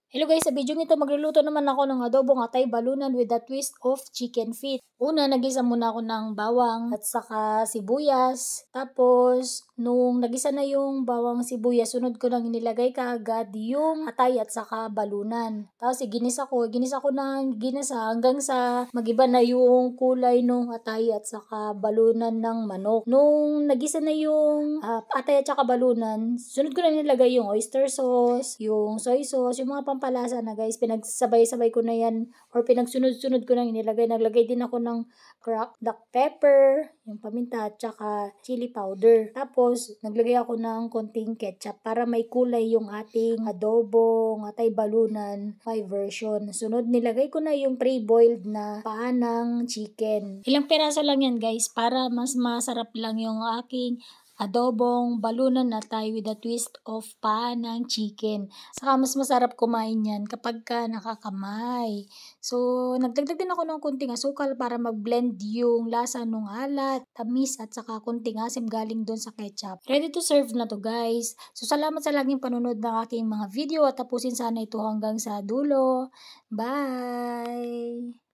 Hello guys, sa video nito magluluto naman ako ng adobong atay balunan with a twist of chicken feet. Una, nagisa muna ako ng bawang at saka sibuyas. Tapos, nung nagisa na yung bawang sibuyas, sunod ko nang inilagay kaagad yung atay at saka balunan. Tapos, ginisa ko ng ginisa hanggang sa magiba na yung kulay ng atay at saka balunan ng manok. Nung nagisa na yung atay at saka balunan, sunod ko na nilagay yung oyster sauce, yung soy sauce, yung mga pampalasa na guys. Pinagsabay-sabay ko na yan or pinagsunod-sunod ko na inilagay. Naglagay din ako ng cracked black pepper, yung paminta at saka chili powder. Tapos, naglagay ako ng konting ketchup para may kulay yung ating adobong atay balunan 5 version. Sunod, nilagay ko na yung pre-boiled na paa ng chicken. Ilang piraso lang yan guys para mas masarap lang yung aking adobong balunan atay with a twist of paa ng chicken. Saka mas masarap kumain yan kapag ka nakakamay. So, nagdagdag din ako ng kunting asukal para mag-blend yung lasa ng alat, tamis at saka kunting asim galing doon sa ketchup. Ready to serve na to guys. So, salamat sa laging panonood ng aking mga video at tapusin sana ito hanggang sa dulo. Bye!